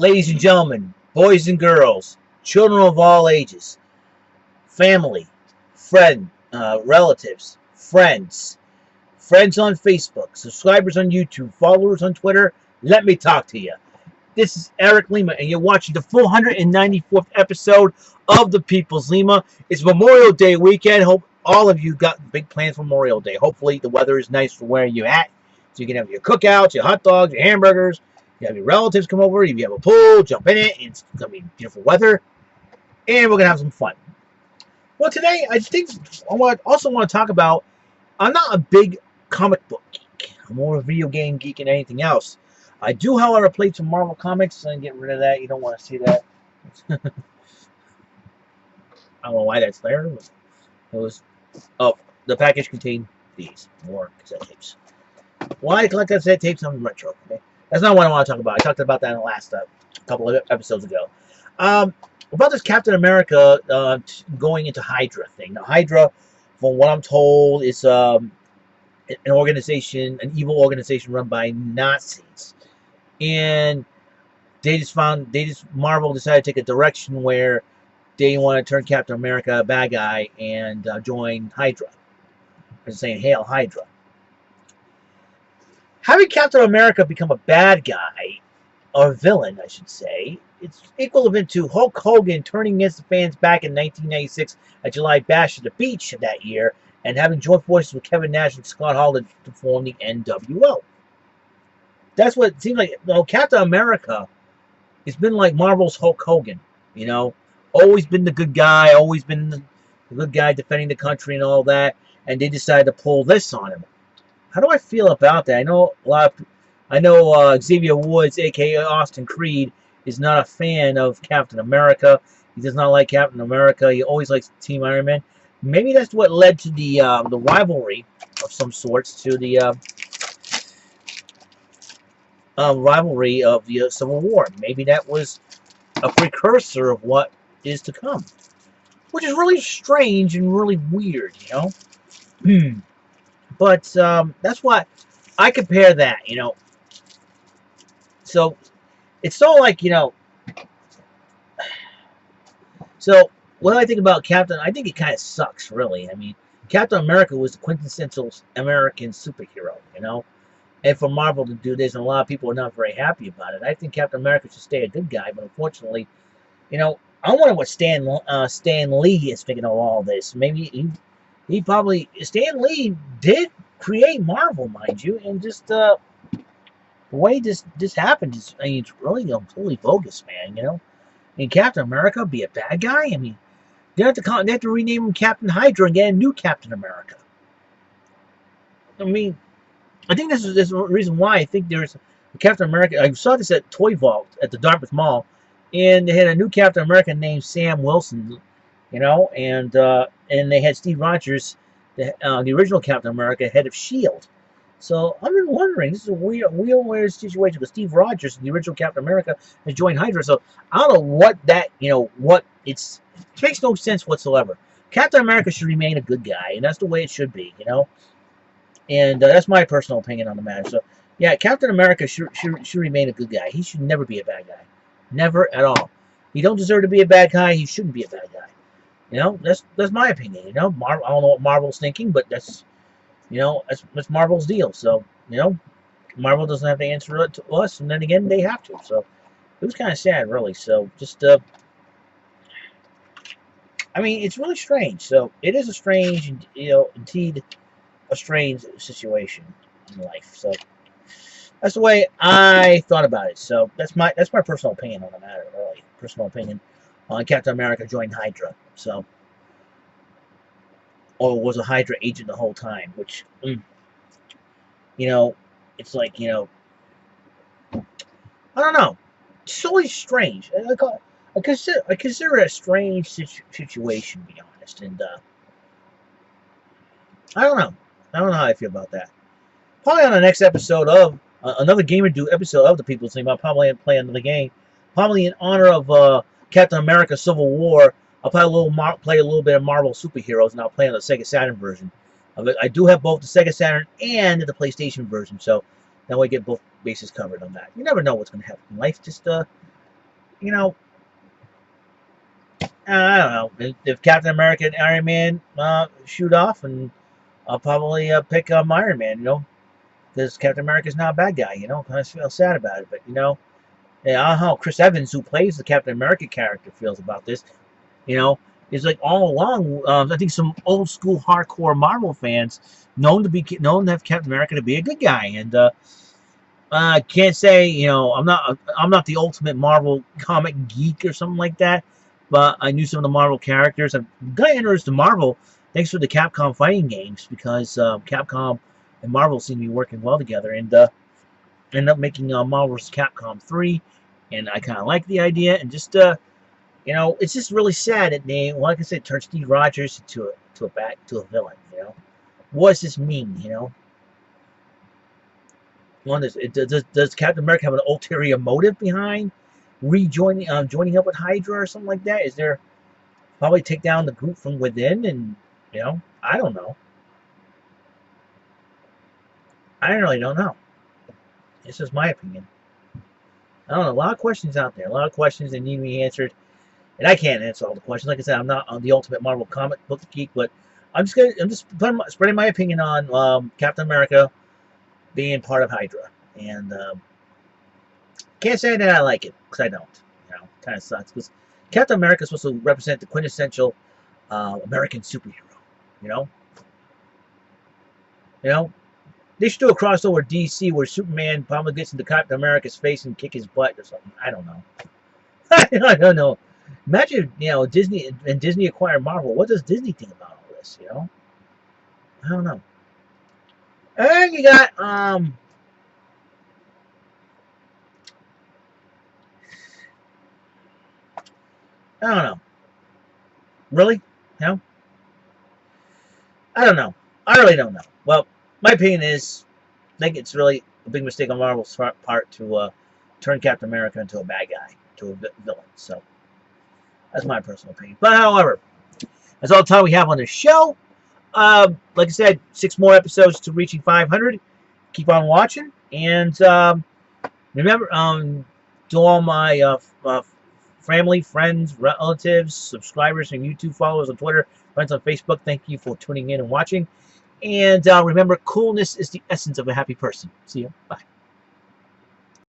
Ladies and gentlemen, boys and girls, children of all ages, family, relatives, friends on Facebook, subscribers on YouTube, followers on Twitter, let me talk to you. This is Eric Lima, and you're watching the 494th episode of The People's Lima. It's Memorial Day weekend. Hope all of you got big plans for Memorial Day. Hopefully the weather is nice for where you're at, so you can have your cookouts, your hot dogs, your hamburgers. You have your relatives come over. If you have a pool, jump in it. It's going to be beautiful weather, and we're going to have some fun. Well, today I think I also want to talk about, I'm not a big comic book geek. I'm more a video game geek than anything else. I do, however, play some Marvel comics, and get rid of that. You don't want to see that. I don't know why that's there. Oh, the package contained these more cassette tapes. Why collect cassette tapes? I'm retro. Okay? That's not what I want to talk about. I talked about that in the last couple of episodes ago. About this Captain America going into Hydra thing. Now, Hydra, from what I'm told, is an organization, an evil organization run by Nazis. And Marvel decided to take a direction where they want to turn Captain America a bad guy and join Hydra. They're saying, "Hail Hydra." Having Captain America become a bad guy, or villain, I should say, it's equivalent to Hulk Hogan turning against the fans back in 1996 at July Bash at the Beach that year, and having joined forces with Kevin Nash and Scott Hall to form the NWO. That's what it seems like. Captain America has been like Marvel's Hulk Hogan, always been the good guy, always been the good guy defending the country and all that, and they decided to pull this on him. How do I feel about that? I know Xavier Woods, aka Austin Creed, is not a fan of Captain America. He does not like Captain America. He always likes Team Iron Man. Maybe that's what led to the rivalry of some sorts, to the rivalry of the Civil War. Maybe that was a precursor of what is to come, which is really strange and really weird, But that's why I compare that, So it's so like, So what do I think about Captain? I think it kind of sucks, really. I mean, Captain America was the quintessential American superhero, And for Marvel to do this, and a lot of people are not very happy about it. I think Captain America should stay a good guy, but unfortunately, I wonder what Stan Lee is thinking of all this. Maybe Stan Lee did create Marvel, mind you, and just the way this happened is, it's really completely bogus, man. And Captain America be a bad guy? I mean, they have to rename him Captain Hydra and get a new Captain America. I mean, I think this is the reason why I think there's a Captain America. I saw this at Toy Vault at the Dartmouth Mall, and they had a new Captain America named Sam Wilson, and they had Steve Rogers, the original Captain America, head of S.H.I.E.L.D. So I've been wondering, this is a weird situation, because Steve Rogers, the original Captain America, has joined Hydra. So I don't know what that, it makes no sense whatsoever. Captain America should remain a good guy, and that's the way it should be, And that's my personal opinion on the matter. So yeah, Captain America should remain a good guy. He should never be a bad guy, never at all. He don't deserve to be a bad guy. He shouldn't be a bad guy. That's my opinion. I don't know what Marvel's thinking, but that's that's Marvel's deal. So Marvel doesn't have to answer it to us, and then again they have to. So it was kind of sad, really. So just I mean, it's really strange. So it is a strange, indeed a strange situation in life. So that's the way I thought about it. So that's my personal opinion on the matter. Really, personal opinion on Captain America joining Hydra. So, or was a Hydra agent the whole time? Which, it's like, I don't know. It's so strange. I consider it a strange situation, to be honest. And I don't know. I don't know how I feel about that. Probably on the next episode of another Gamer Do episode of The People's Team, I'll probably play another game. Probably in honor of Captain America Civil War. I'll play a little bit of Marvel Superheroes, and I'll play on the Sega Saturn version of it. I do have both the Sega Saturn and the PlayStation version, so that way I get both bases covered on that. You never know what's going to happen in life. Just you know, I don't know. If Captain America and Iron Man shoot off, and I'll probably pick Iron Man, you know, because Captain America's not a bad guy, you know. I feel sad about it, but, you know, yeah, I don't know how Chris Evans, who plays the Captain America character, feels about this. You know, it's like all along. I think some old school hardcore Marvel fans known to have Captain America to be a good guy, and I can't say, you know, I'm not the ultimate Marvel comic geek or something like that, but I knew some of the Marvel characters. I got introduced to Marvel thanks to the Capcom fighting games, because Capcom and Marvel seem to be working well together, and ended up making Marvel vs. Capcom 3, and I kind of like the idea, and just you know, it's just really sad that they, like I said, turned Steve Rogers to a villain. You know, what does this mean? You know, does Captain America have an ulterior motive behind rejoining, joining up with Hydra or something like that? Is there probably take down the group from within? And you know, I don't know. I really don't know. It's just my opinion. I don't know. A lot of questions out there. A lot of questions that need to be answered. And I can't answer all the questions. Like I said, I'm not the ultimate Marvel comic book geek, but I'm just spreading my opinion on Captain America being part of Hydra, and can't say that I like it, because I don't. You know, kind of sucks, because Captain America is supposed to represent the quintessential American superhero. You know, they should do a crossover DC where Superman probably gets into Captain America's face and kick his butt or something. I don't know. I don't know. Imagine, you know, Disney acquired Marvel. What does Disney think about all this? You know, I don't know. And you got I don't know. Really? No? I don't know. I really don't know. Well, my opinion is, I think it's really a big mistake on Marvel's part to turn Captain America into a bad guy, to a villain. So that's my personal opinion. But however, that's all the time we have on this show. Like I said, 6 more episodes to reaching 500. Keep on watching, and remember, to all my family, friends, relatives, subscribers, and YouTube followers on Twitter, friends on Facebook, thank you for tuning in and watching. And remember, coolness is the essence of a happy person. See you. Bye.